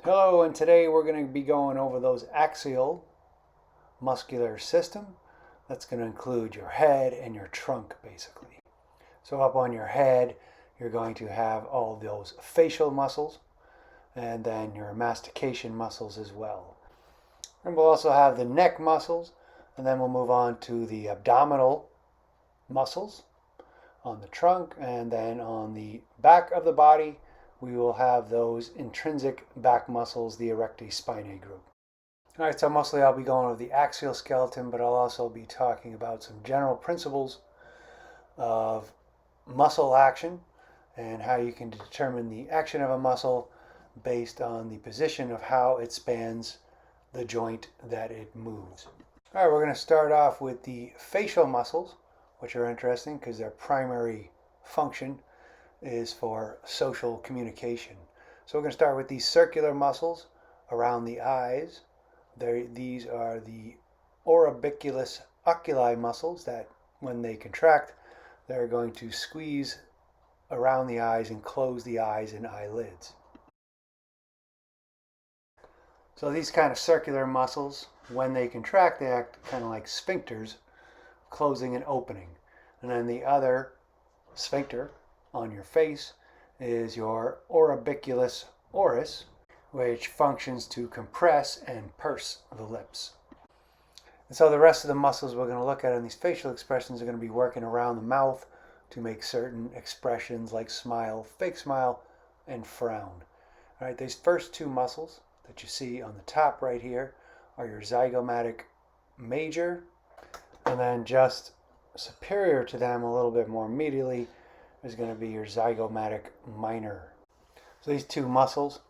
Hello, and today we're going to be going over those axial muscular system. That's going to include your head and your trunk, basically. So up on your head, you're going to have all those facial muscles and then your mastication muscles as well. And we'll also have the neck muscles, and then we'll move on to the abdominal muscles on the trunk, and then on the back of the body, we will have those intrinsic back muscles, the erector spinae group. All right, so mostly I'll be going over the axial skeleton, but I'll also be talking about some general principles of muscle action and how you can determine the action of a muscle based on the position of how it spans the joint that it moves. All right, we're going to start off with the facial muscles, which are interesting because their primary function is for social communication. So we're going to start with these circular muscles around the eyes. These are the orbiculus oculi muscles that when they contract, they're going to squeeze around the eyes and close the eyes and eyelids. So these kind of circular muscles, when they contract, they act kind of like sphincters, closing and opening. And then the other sphincter on your face is your orbiculus oris, which functions to compress and purse the lips. And so the rest of the muscles we're going to look at in these facial expressions are going to be working around the mouth to make certain expressions like smile, fake smile, and frown. All right, these first two muscles that you see on the top right here are your zygomatic major, and then just superior to them a little bit more medially is going to be your zygomatic minor. So these two muscles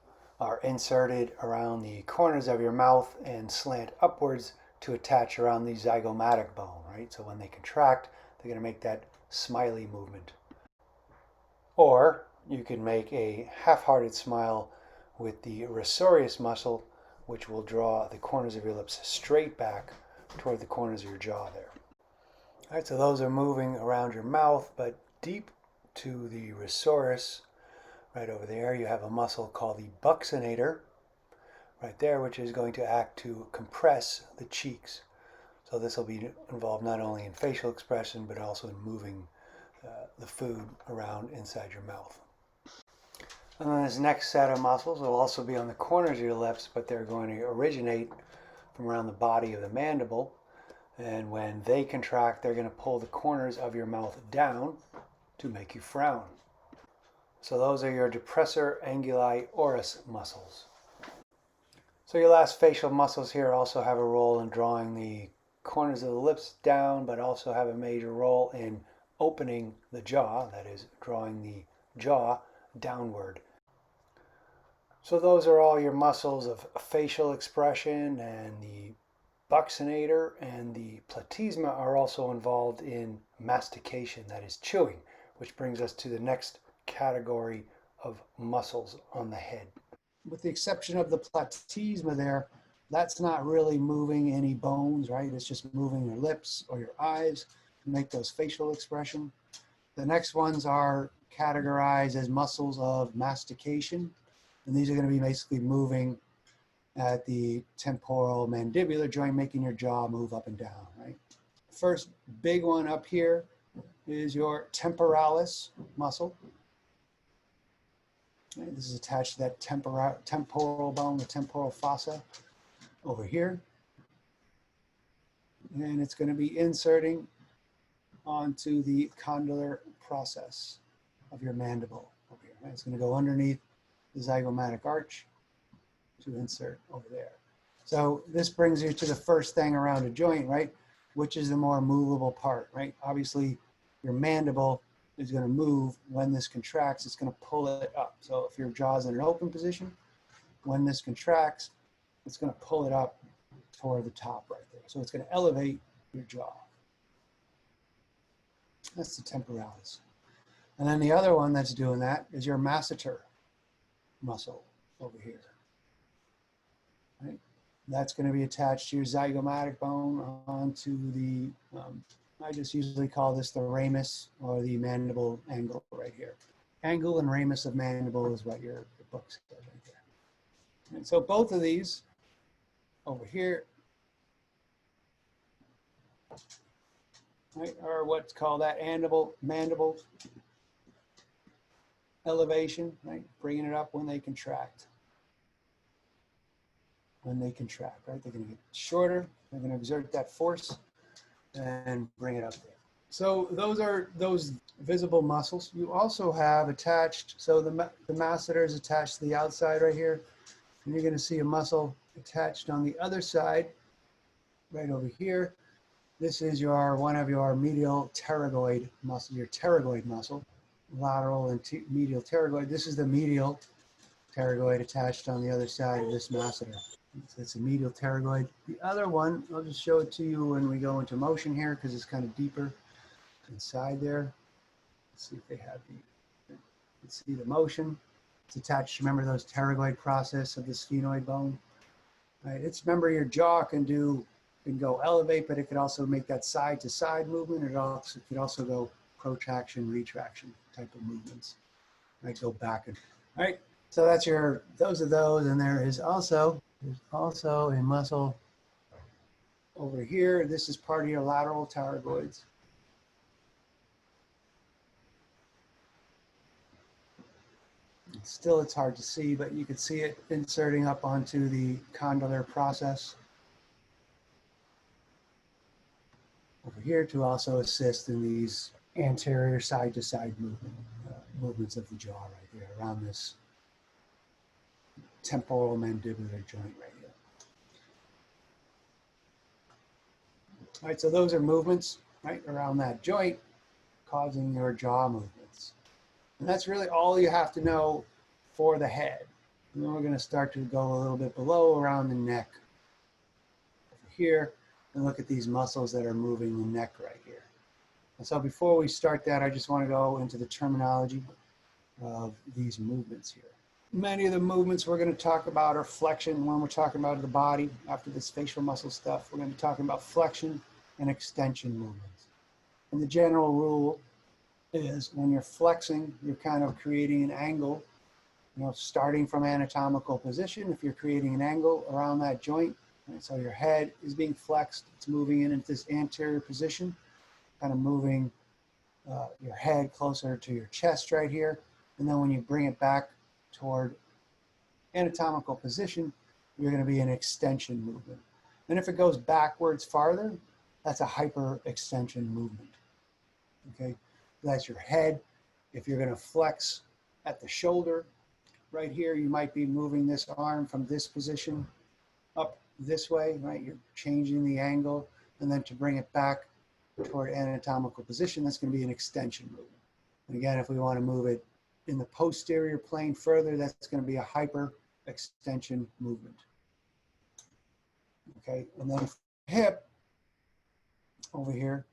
are inserted around the corners of your mouth and slant upwards to attach around the zygomatic bone, right? So when they contract, they're going to make that smiley movement. Or you can make a half-hearted smile with the risorius muscle, which will draw the corners of your lips straight back toward the corners of your jaw there. All right, so those are moving around your mouth, but deep to the risorius, right over there, you have a muscle called the buccinator, right there, which is going to act to compress the cheeks. So this will be involved not only in facial expression, but also in moving the food around inside your mouth. And then this next set of muscles will also be on the corners of your lips, but they're going to originate from around the body of the mandible. And when they contract, they're going to pull the corners of your mouth down to make you frown. So those are your depressor anguli oris muscles. So your last facial muscles here also have a role in drawing the corners of the lips down, but also have a major role in opening the jaw, that is, drawing the jaw downward. So those are all your muscles of facial expression, and the buccinator and the platysma are also involved in mastication, that is chewing, which brings us to the next category of muscles on the head. With the exception of the platysma there, that's not really moving any bones, right? It's just moving your lips or your eyes to make those facial expression. The next ones are categorized as muscles of mastication, and these are going to be basically moving at the temporal mandibular joint, making your jaw move up and down, right? First big one up here is your temporalis muscle. Okay, this is attached to that temporal bone, the temporal fossa over here. And it's going to be inserting onto the condylar process of your mandible over here. Right? It's going to go underneath the zygomatic arch to insert over there. So this brings you to the first thing around a joint, right? Which is the more movable part, right? Obviously, your mandible is going to move. When this contracts, it's going to pull it up. So if your jaw is in an open position, when this contracts, it's going to pull it up toward the top right there. So it's going to elevate your jaw. That's the temporalis. And then the other one that's doing that is your masseter muscle over here. Right? That's going to be attached to your zygomatic bone onto the, I just usually call this the ramus or the mandible angle right here. Angle and ramus of mandible is what your book says right there. And so both of these over here, right, are what's called that mandible elevation, right? Bringing it up when they contract. When they contract, right? They're going to get shorter. They're going to exert that force and bring it up there. So those are those visible muscles. You also have attached, so the masseter is attached to the outside right here. And you're going to see a muscle attached on the other side, right over here. This is one of your medial pterygoid muscle, your pterygoid muscle, lateral and medial pterygoid. This is the medial pterygoid attached on the other side of this masseter. So it's a medial pterygoid. The other one, I'll just show it to you when we go into motion here because it's kind of deeper inside there. Let's see if they have let's see the motion. It's attached, remember those pterygoid process of the sphenoid bone, right? Remember your jaw can go elevate, but it could also make that side to side movement. It could also go protraction, retraction type of movements. Right, go back and, all right. So that's those are those, and there's also a muscle over here. This is part of your lateral pterygoids. Still, it's hard to see, but you can see it inserting up onto the condylar process over here to also assist in these anterior side-to-side movements of the jaw right there around this temporal mandibular joint right here. All right, so those are movements right around that joint causing your jaw movements. And that's really all you have to know for the head. And then we're going to start to go a little bit below around the neck over here and look at these muscles that are moving the neck right here. And so before we start that, I just want to go into the terminology of these movements here. Many of the movements we're going to talk about are flexion. When we're talking about the body, after this facial muscle stuff, we're going to be talking about flexion and extension movements. And the general rule is when you're flexing, you're kind of creating an angle, starting from anatomical position. If you're creating an angle around that joint, right, so your head is being flexed, it's moving into this anterior position, kind of moving your head closer to your chest right here. And then when you bring it back toward anatomical position, you're going to be an extension movement. And if it goes backwards farther, that's a hyperextension movement. Okay, that's your head. If you're going to flex at the shoulder right here, you might be moving this arm from this position up this way, right? You're changing the angle, and then to bring it back toward anatomical position, that's going to be an extension movement. And again, if we want to move it in the posterior plane further, that's going to be a hyperextension movement. Okay, and then hip over here,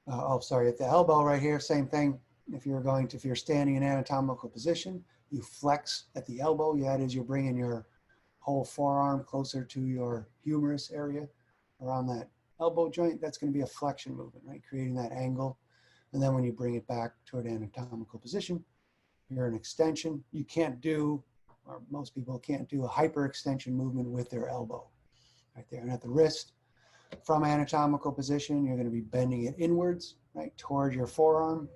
at the elbow right here, same thing. If you're standing in anatomical position, you flex at the elbow. That is, you're bringing your whole forearm closer to your humerus area around that elbow joint. That's going to be a flexion movement, right? Creating that angle. And then when you bring it back toward anatomical position, you're an extension. You can't do, or most people can't do, a hyperextension movement with their elbow right there. And at the wrist, from anatomical position, you're going to be bending it inwards, right, toward your forearm.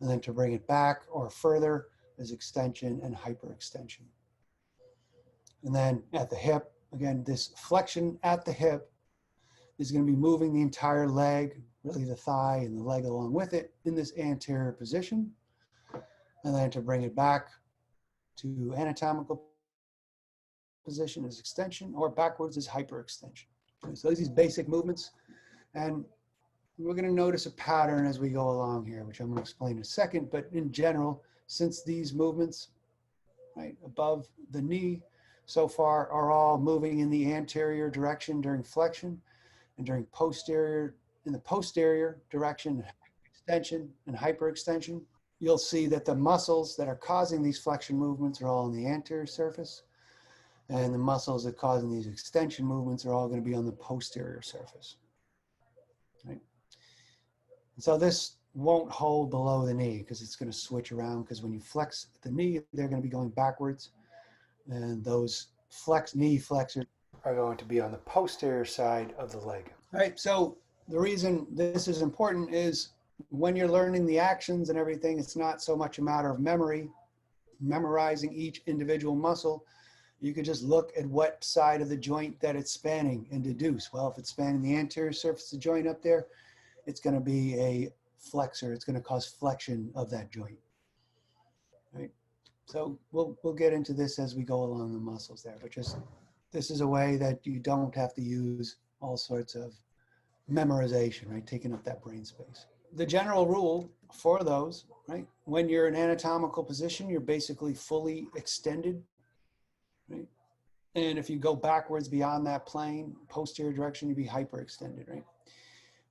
And then to bring it back or further is extension and hyperextension. And then at the hip, again, this flexion at the hip is going to be moving the entire leg, really the thigh and the leg along with it, in this anterior position. And then to bring it back to anatomical position is extension, or backwards is hyperextension. So these basic movements, and we're going to notice a pattern as we go along here, which I'm going to explain in a second. But in general, since these movements, right, above the knee so far are all moving in the anterior direction during flexion, and during in the posterior direction, extension and hyperextension, you'll see that the muscles that are causing these flexion movements are all on the anterior surface, and the muscles that are causing these extension movements are all going to be on the posterior surface. Right? And so this won't hold below the knee because it's going to switch around, because when you flex at the knee, they're going to be going backwards, and those knee flexors are going to be on the posterior side of the leg. All right, so the reason this is important is when you're learning the actions and everything, it's not so much a matter of memorizing each individual muscle. You could just look at what side of the joint that it's spanning and deduce. Well, if it's spanning the anterior surface of the joint up there, it's going to be a flexor. It's going to cause flexion of that joint. Right? So we'll get into this as we go along the muscles there, but just this is a way that you don't have to use all sorts of memorization, right? Taking up that brain space. The general rule for those, right? When you're in anatomical position, you're basically fully extended, right? And if you go backwards beyond that plane, posterior direction, you'd be hyperextended, right?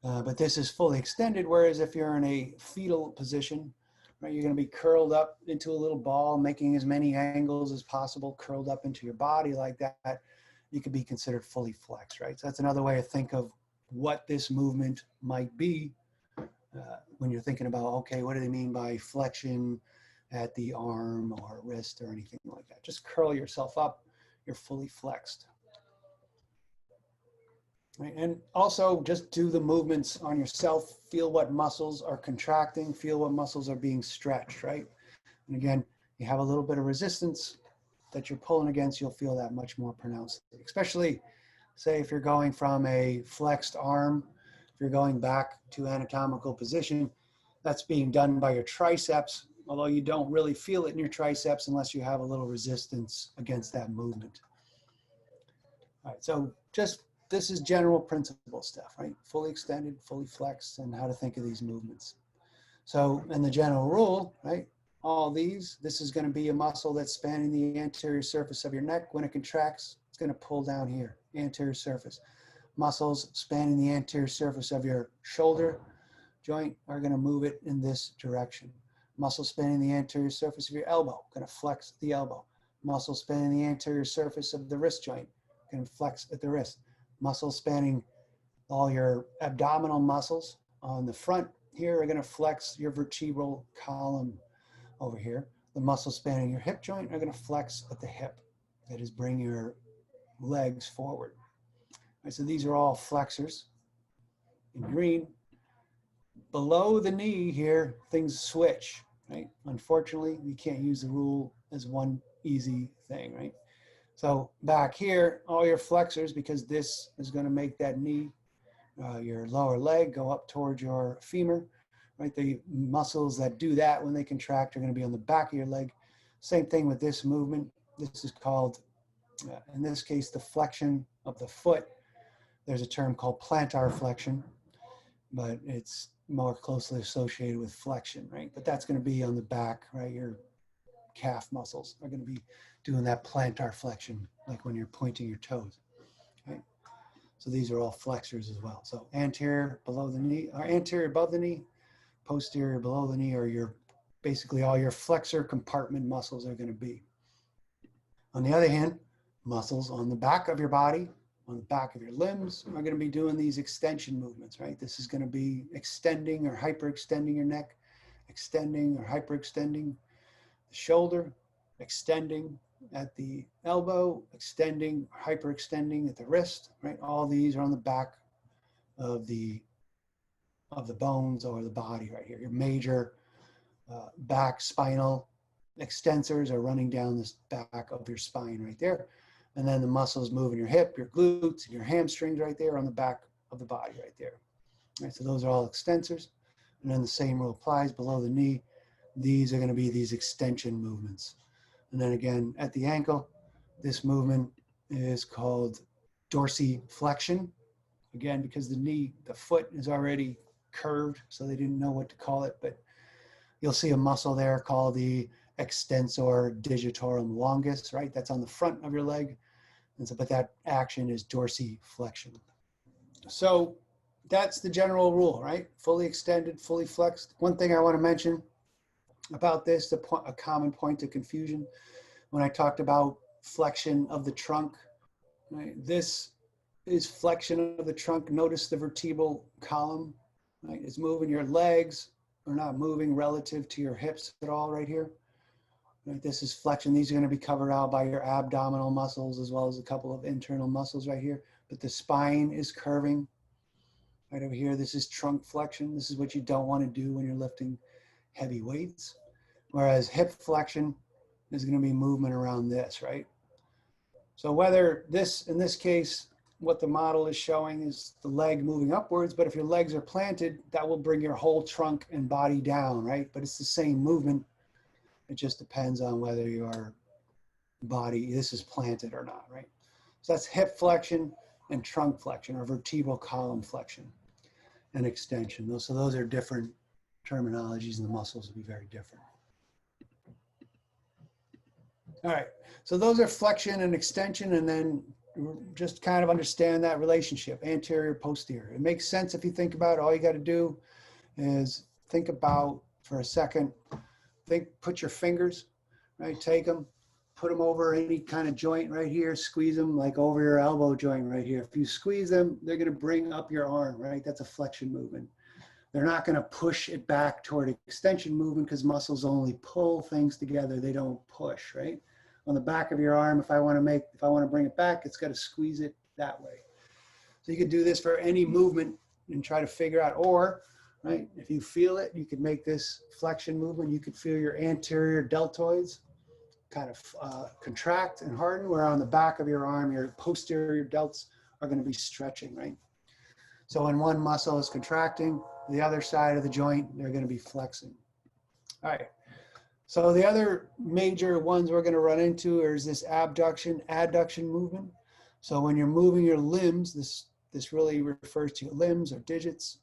But this is fully extended, whereas if you're in a fetal position, right, you're going to be curled up into a little ball, making as many angles as possible, curled up into your body like that. You could be considered fully flexed, right? So that's another way to think of what this movement might be when you're thinking about, okay, what do they mean by flexion at the arm or wrist or anything like that? Just curl yourself up, you're fully flexed. Right? And also just do the movements on yourself, feel what muscles are contracting, feel what muscles are being stretched, right? And again, you have a little bit of resistance that you're pulling against, you'll feel that much more pronounced, especially say if you're going from a flexed arm, if you're going back to anatomical position, that's being done by your triceps, although you don't really feel it in your triceps unless you have a little resistance against that movement. All right, so just this is general principle stuff, right? Fully extended, fully flexed, and how to think of these movements. So, and the general rule, right? All these, this is going to be a muscle that's spanning the anterior surface of your neck. When it contracts, it's going to pull down here, anterior surface. Muscles spanning the anterior surface of your shoulder joint are going to move it in this direction. Muscles spanning the anterior surface of your elbow, going to flex the elbow. Muscles spanning the anterior surface of the wrist joint, going to flex at the wrist. Muscles spanning all your abdominal muscles on the front here are going to flex your vertebral column over here. The muscles spanning your hip joint are going to flex at the hip. That is, bring your legs forward. Right, so these are all flexors in green. Below the knee here, things switch, right? Unfortunately, we can't use the rule as one easy thing, right? So back here, all your flexors, because this is going to make that knee, your lower leg, go up towards your femur, right? The muscles that do that when they contract are going to be on the back of your leg. Same thing with this movement. This is called, in this case, the flexion of the foot. There's a term called plantar flexion, but it's more closely associated with flexion, right? But that's going to be on the back, right? Your calf muscles are going to be doing that plantar flexion, like when you're pointing your toes, right? So these are all flexors as well. So anterior below the knee, or anterior above the knee, posterior below the knee, or your basically all your flexor compartment muscles are going to be. On the other hand, muscles on the back of your body, on the back of your limbs, are going to be doing these extension movements, right? This is going to be extending or hyperextending your neck, extending or hyperextending the shoulder, extending at the elbow, extending, hyperextending at the wrist, right? All these are on the back of the bones or the body right here. Your major back spinal extensors are running down this back of your spine right there. And then the muscles moving your hip, your glutes, and your hamstrings right there on the back of the body right there. All right, so those are all extensors. And then the same rule applies below the knee. These are going to be these extension movements. And then again, at the ankle, this movement is called dorsiflexion. Again, because the foot is already curved, so they didn't know what to call it, but you'll see a muscle there called the extensor digitorum longus, right? That's on the front of your leg. And so, but that action is dorsiflexion. So that's the general rule, right? Fully extended, fully flexed. One thing I want to mention about this, a common point of confusion, when I talked about flexion of the trunk, right? This is flexion of the trunk. Notice the vertebral column, right? It's moving. Your legs are not moving relative to your hips at all right here. Right, this is flexion. These are going to be covered out by your abdominal muscles as well as a couple of internal muscles right here. But the spine is curving. Right over here, this is trunk flexion. This is what you don't want to do when you're lifting heavy weights. Whereas hip flexion is going to be movement around this, right? So whether this, in this case, what the model is showing is the leg moving upwards, but if your legs are planted, that will bring your whole trunk and body down, right? But it's the same movement. It just depends on whether your body, this is planted or not, right? So that's hip flexion and trunk flexion, or vertebral column flexion and extension. So those are different terminologies, and the muscles will be very different. All right, so those are flexion and extension, and then just kind of understand that relationship, anterior, posterior. It makes sense if you think about it. All you got to do is think about, for a second, put your fingers, right? Take them, put them over any kind of joint right here, squeeze them like over your elbow joint right here. If you squeeze them, they're going to bring up your arm, right? That's a flexion movement. They're not going to push it back toward extension movement because muscles only pull things together. They don't push, right? On the back of your arm, if I want to bring it back, it's got to squeeze it that way. So you could do this for any movement and try to figure out, or right, if you feel it, you could make this flexion movement. You could feel your anterior deltoids kind of contract and harden, where on the back of your arm, your posterior delts are going to be stretching, right? So when one muscle is contracting, the other side of the joint, they're going to be flexing. All right. So the other major ones we're going to run into is this abduction, adduction movement. So when you're moving your limbs, this really refers to your limbs or digits.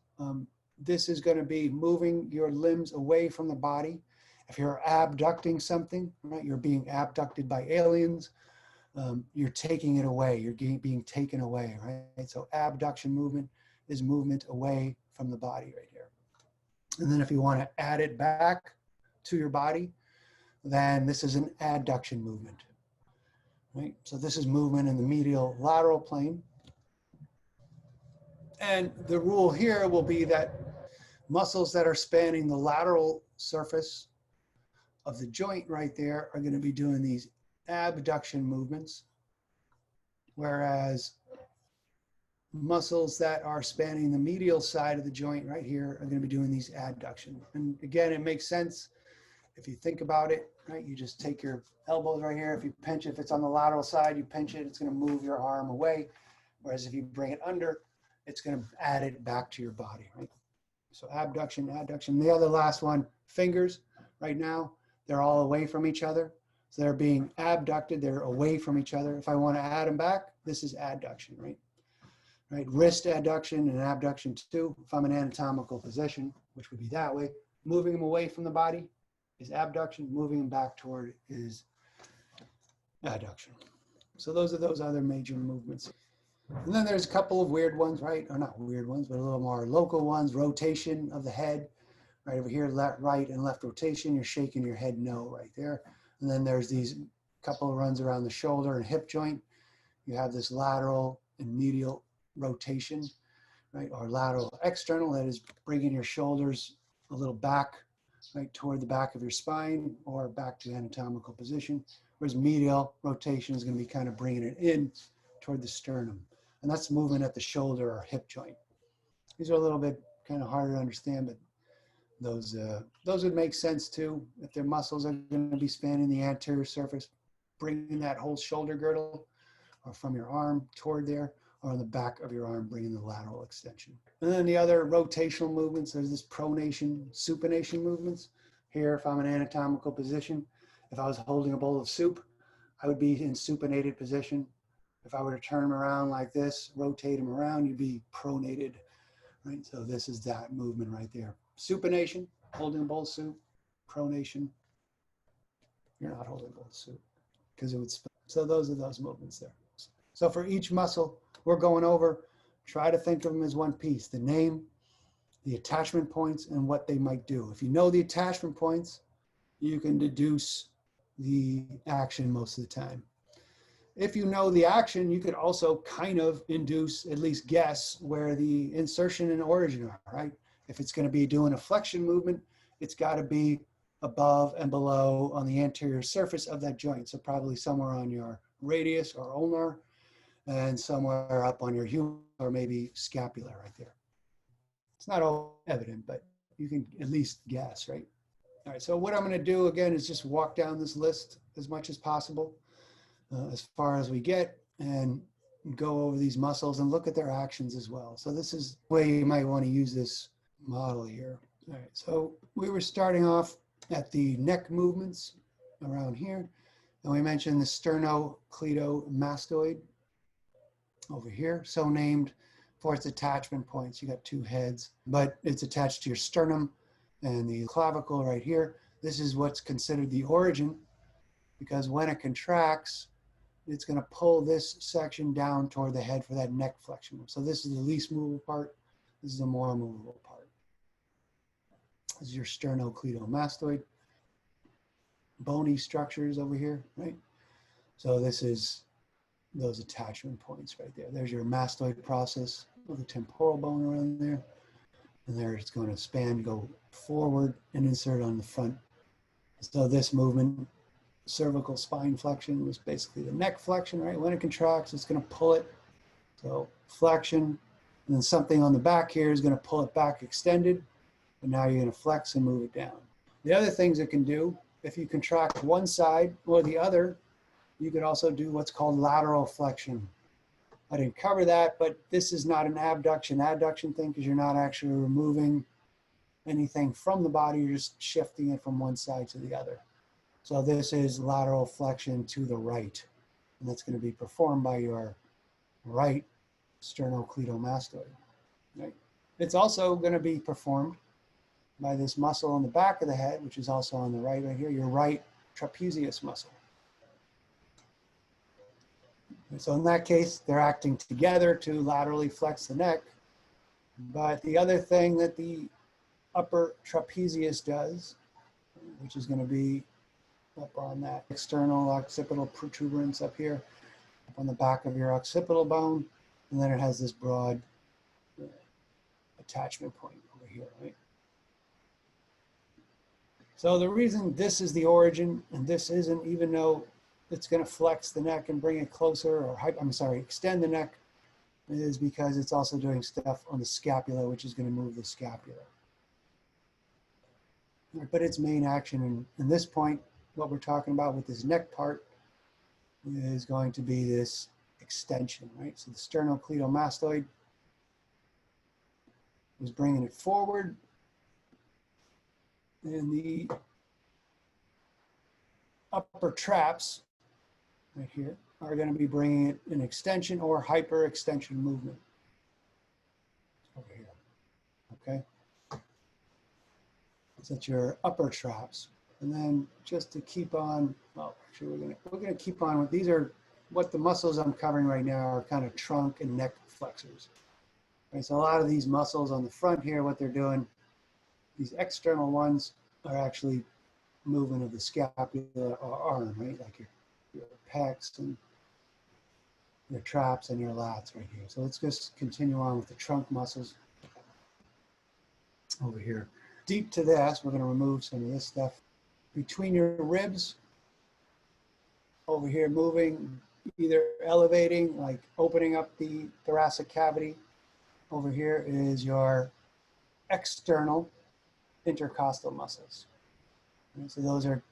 This is going to be moving your limbs away from the body. If you're abducting something, right, you're being abducted by aliens, you're taking it away, you're being taken away, right? So abduction movement is movement away from the body right here. And then if you want to add it back to your body, then this is an adduction movement, right? So this is movement in the medial lateral plane. And the rule here will be that muscles that are spanning the lateral surface of the joint right there are going to be doing these abduction movements, whereas muscles that are spanning the medial side of the joint right here are going to be doing these adduction. And again, it makes sense if you think about it, right? You just take your elbows right here. If you pinch it, if it's on the lateral side, you pinch it, it's going to move your arm away. Whereas if you bring it under, it's going to add it back to your body, right? So abduction, adduction. The other last one, fingers. Right now, they're all away from each other. So they're being abducted. They're away from each other. If I want to add them back, this is adduction, right? Right, wrist adduction and abduction too. If I'm in anatomical position, which would be that way, moving them away from the body is abduction. Moving them back toward is adduction. So those are those other major movements. And then there's a couple of weird ones, right? Or not weird ones, but a little more local ones. Rotation of the head, right over here, left, right, and left rotation. You're shaking your head no right there. And then there's these couple of runs around the shoulder and hip joint. You have this lateral and medial rotation, right? Or lateral external, that is bringing your shoulders a little back, right, toward the back of your spine or back to anatomical position. Whereas medial rotation is going to be kind of bringing it in toward the sternum. And that's movement at the shoulder or hip joint. These are a little bit kind of harder to understand, but those would make sense too. If their muscles are going to be spanning the anterior surface, bringing that whole shoulder girdle or from your arm toward there, or on the back of your arm, bringing the lateral extension. And then the other rotational movements, there's this pronation, supination movements. Here, if I'm in an anatomical position, if I was holding a bowl of soup, I would be in supinated position. If I were to turn them around like this, rotate them around, you'd be pronated, right? So this is that movement right there. Supination, holding a bowl of soup. Pronation, you're not holding a bowl of soup because it would spin. So those are those movements there. So for each muscle we're going over, try to think of them as one piece. The name, the attachment points, and what they might do. If you know the attachment points, you can deduce the action most of the time. If you know the action, you could also kind of induce, at least guess, where the insertion and origin are, right? If it's going to be doing a flexion movement, it's got to be above and below on the anterior surface of that joint. So probably somewhere on your radius or ulnar, and somewhere up on your humerus or maybe scapula right there. It's not all evident, but you can at least guess, right? All right, so what I'm going to do again is just walk down this list as much as possible, as far as we get, and go over these muscles and look at their actions as well. So this is the way you might want to use this model here. All right, so we were starting off at the neck movements around here, and we mentioned the sternocleidomastoid over here, so named for its attachment points. You got two heads, but it's attached to your sternum and the clavicle right here. This is what's considered the origin, because when it contracts, it's going to pull this section down toward the head for that neck flexion. So this is the least movable part. This is the more movable part. This is your sternocleidomastoid. Bony structures over here, right? So this is those attachment points right there. There's your mastoid process of the temporal bone around there. And there it's going to span, go forward and insert on the front. So this movement, cervical spine flexion, was basically the neck flexion, right? When it contracts, it's going to pull it. So flexion, and then something on the back here is going to pull it back extended. And now you're going to flex and move it down. The other things it can do, if you contract one side or the other, you could also do what's called lateral flexion. I didn't cover that, but this is not an adduction thing, because you're not actually removing anything from the body. You're just shifting it from one side to the other. So this is lateral flexion to the right, and that's going to be performed by your right sternocleidomastoid. Right? It's also going to be performed by this muscle on the back of the head, which is also on the right here, your right trapezius muscle. And so in that case, they're acting together to laterally flex the neck. But the other thing that the upper trapezius does, which is going to be up on that external occipital protuberance up here, up on the back of your occipital bone, and then it has this broad attachment point over here, right? So the reason this is the origin and this isn't, even though it's going to flex the neck and bring it closer, or extend the neck, is because it's also doing stuff on the scapula, which is going to move the scapula. But its main action in this point, what we're talking about with this neck part, is going to be this extension, right? So the sternocleidomastoid is bringing it forward, and the upper traps right here are going to be bringing it an extension or hyperextension movement over here. Okay, so that's your upper traps. And then just to keep on, well, actually we're gonna keep on with, these are what the muscles I'm covering right now are kind of trunk and neck flexors. Right, so a lot of these muscles on the front here, what they're doing, these external ones are actually movement of the scapula or arm, right? Like your pecs and your traps and your lats right here. So let's just continue on with the trunk muscles over here. Deep to this, we're going to remove some of this stuff. Between your ribs, over here, moving, either elevating, like opening up the thoracic cavity. Over here is your external intercostal muscles. And so those are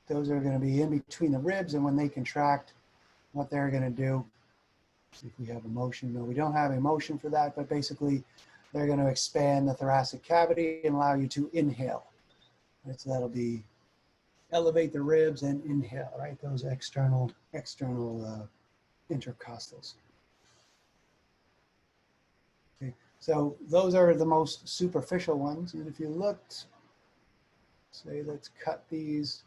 going to be in between the ribs, and when they contract, what they're going to do, see if we have a motion. No, we don't have a motion for that, but basically they're going to expand the thoracic cavity and allow you to inhale. Right, so that'll be elevate the ribs and inhale, right? Those external intercostals. Okay, so those are the most superficial ones. And if you looked, say, let's cut these.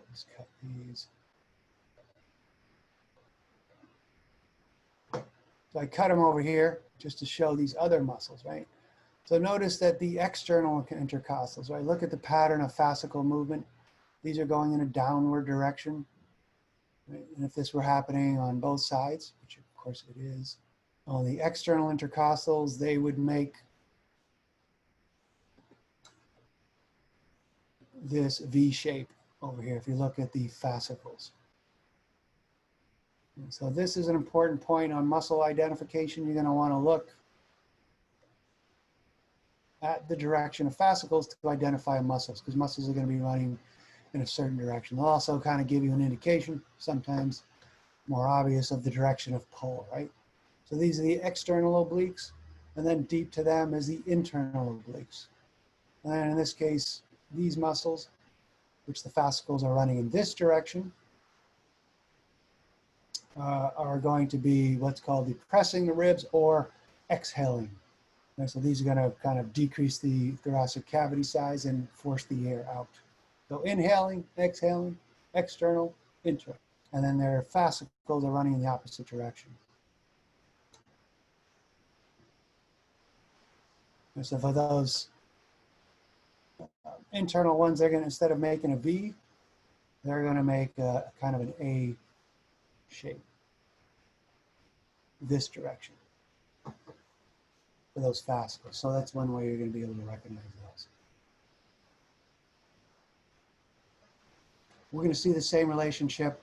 Let's cut these. So I cut them over here just to show these other muscles, right? So notice that the external intercostals, right? Look at the pattern of fascicle movement. These are going in a downward direction. Right? And if this were happening on both sides, which of course it is, on the external intercostals, they would make this V shape over here if you look at the fascicles. And so this is an important point on muscle identification. You're going to want to look at the direction of fascicles to identify muscles, because muscles are going to be running in a certain direction. They'll also kind of give you an indication, sometimes more obvious, of the direction of pull, right? So these are the external obliques, and then deep to them is the internal obliques. And then in this case, these muscles, which the fascicles are running in this direction, are going to be what's called depressing the ribs or exhaling. And so these are going to kind of decrease the thoracic cavity size and force the air out. So inhaling, exhaling, external, internal. And then their fascicles are running in the opposite direction. And so for those internal ones, they're going to, instead of making a V, they're going to make a kind of an A shape, this direction, for those fascicles. So that's one way you're going to be able to recognize those. We're going to see the same relationship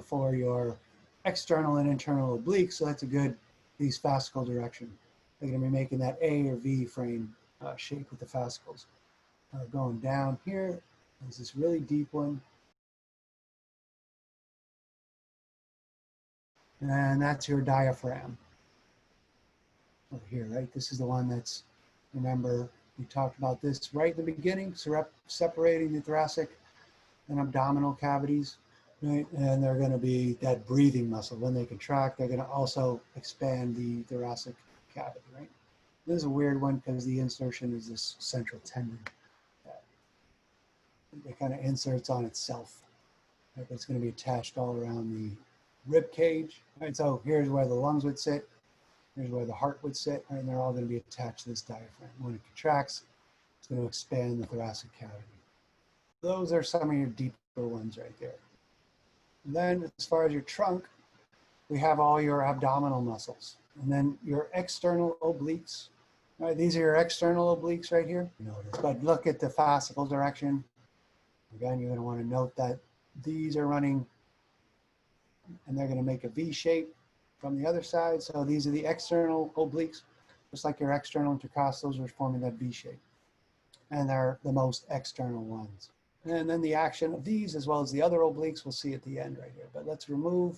for your external and internal obliques. So that's a good, these fascicle direction. They're going to be making that A or V frame shape with the fascicles. Going down here, there's this really deep one. And that's your diaphragm over here, right? This is the one that's, remember, we talked about this right in the beginning, separating the thoracic and abdominal cavities, right? And they're going to be that breathing muscle. When they contract, they're going to also expand the thoracic cavity, right? This is a weird one because the insertion is this central tendon that it kind of inserts on itself. Right? But it's going to be attached all around the rib cage. Right? So here's where the lungs would sit. Here's where the heart would sit. Right? And they're all going to be attached to this diaphragm. When it contracts, it's going to expand the thoracic cavity. Those are some of your deeper ones right there. And then as far as your trunk, we have all your abdominal muscles. And then your external obliques. Right, these are your external obliques right here. Notice, but look at the fascicle direction. Again, you're going to want to note that these are running, and they're going to make a V shape from the other side. So these are the external obliques, just like your external intercostals are forming that V shape. And they're the most external ones. And then the action of these, as well as the other obliques, we'll see at the end right here. But let's remove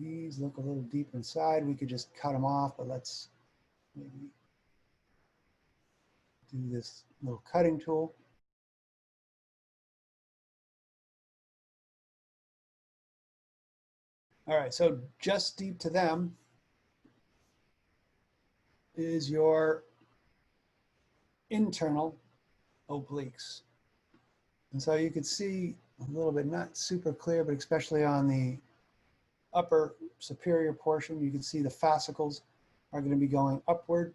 these. Look a little deeper inside. We could just cut them off, but let's maybe do this little cutting tool. All right, so just deep to them is your internal obliques. And so you can see a little bit, not super clear, but especially on the upper superior portion, you can see the fascicles are going to be going upward,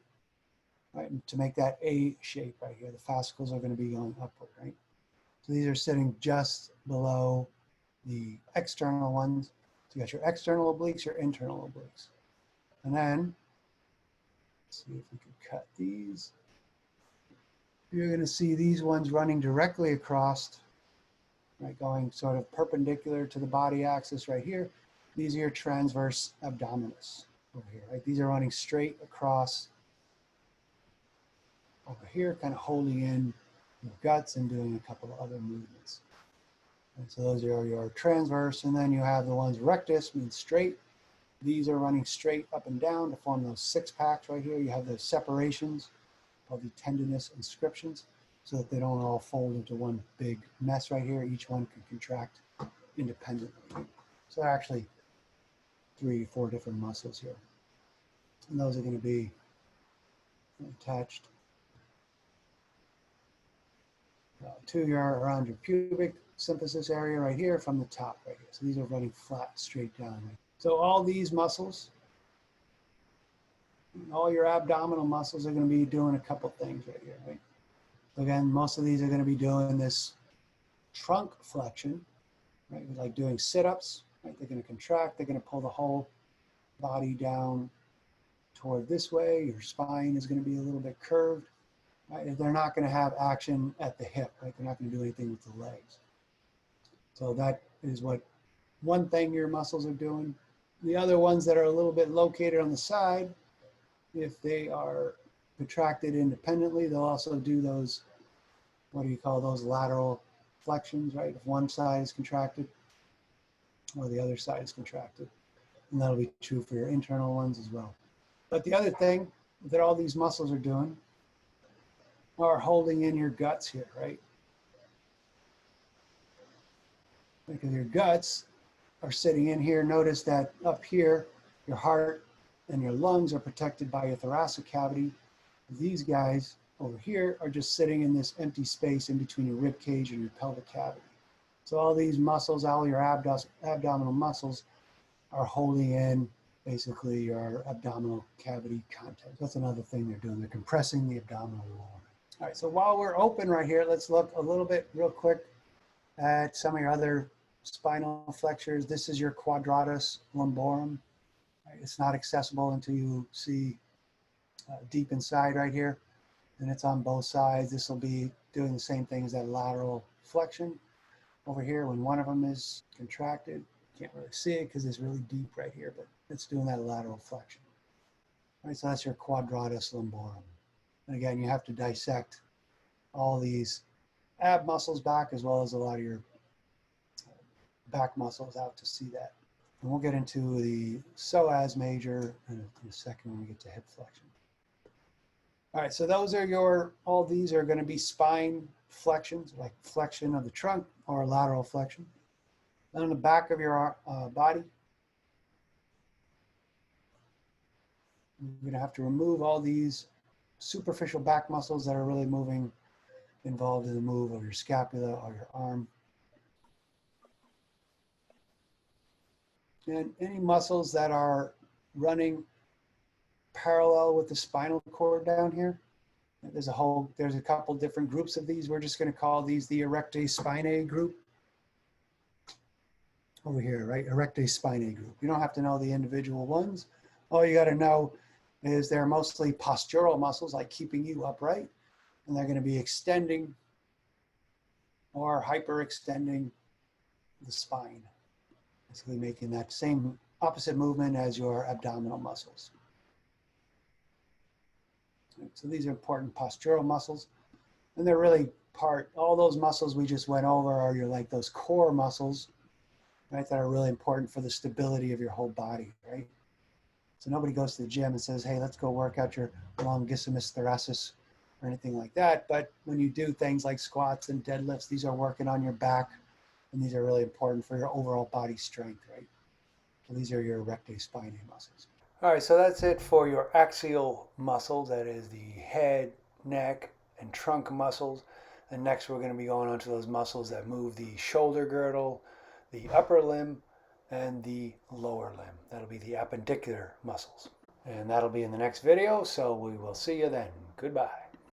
right? And to make that A shape right here, the fascicles are going to be going upward, right? So these are sitting just below the external ones. So you got your external obliques, your internal obliques. And then, let's see if we can cut these. You're going to see these ones running directly across, right, going sort of perpendicular to the body axis right here. These are your transverse abdominis over here, right? These are running straight across over here, kind of holding in your guts and doing a couple of other movements. And so those are your transverse, and then you have the ones rectus, means straight. These are running straight up and down to form those six packs right here. You have those separations called the tendinous inscriptions, so that they don't all fold into one big mess right here. Each one can contract independently. So there are actually 3 or 4 different muscles here. And those are going to be attached to your, around your pubic symphysis area right here from the top right here. So these are running flat straight down. So all these muscles, all your abdominal muscles are going to be doing a couple things right here, right? Again, most of these are going to be doing this trunk flexion, right? Like doing sit-ups, right? They're going to contract, they're going to pull the whole body down toward this way. Your spine is going to be a little bit curved. right? They're not going to have action at the hip, right? They're not going to do anything with the legs. So that is what one thing your muscles are doing. The other ones that are a little bit located on the side, if they are contracted independently, they'll also do those, what do you call those, lateral flexions, right? If one side is contracted or the other side is contracted. And that'll be true for your internal ones as well. But the other thing that all these muscles are doing are holding in your guts here, right? Because your guts are sitting in here. Notice that up here, your heart and your lungs are protected by your thoracic cavity. These guys over here are just sitting in this empty space in between your rib cage and your pelvic cavity. So all these muscles, all your abdominal muscles are holding in basically your abdominal cavity content. That's another thing they're doing. They're compressing the abdominal wall. All right, so while we're open right here, let's look a little bit real quick at some of your other spinal flexures. This is your quadratus lumborum. It's not accessible until you see deep inside right here, and it's on both sides. This will be doing the same thing as that lateral flexion over here. When one of them is contracted, can't really see it because it's really deep right here, but it's doing that lateral flexion. All right, so that's your quadratus lumborum. And again, you have to dissect all these ab muscles back as well as a lot of your back muscles out to see that. And we'll get into the psoas major in a second when we get to hip flexion. All right, so those are all these are going to be spine flexions, like flexion of the trunk or lateral flexion. Then on the back of your body, you're going to have to remove all these superficial back muscles that are really involved in the move of your scapula or your arm. And any muscles that are running parallel with the spinal cord down here. There's a couple different groups of these. We're just going to call these the Erector spinae group. Over here, right? Erector spinae group. You don't have to know the individual ones. All you got to know is they're mostly postural muscles, like keeping you upright, and they're going to be extending or hyperextending the spine, basically making that same opposite movement as your abdominal muscles. So these are important postural muscles, and they're really all those muscles we just went over are like those core muscles, right, that are really important for the stability of your whole body, right? So nobody goes to the gym and says, hey, let's go work out your longissimus thoracis or anything like that. But when you do things like squats and deadlifts, these are working on your back, and these are really important for your overall body strength, right? So these are your Erector spinae muscles. All right, so that's it for your axial muscles. That is the head, neck, and trunk muscles. And next we're going to be going on to those muscles that move the shoulder girdle, the upper limb, and the lower limb. That'll be the appendicular muscles. And that'll be in the next video, so we will see you then. Goodbye.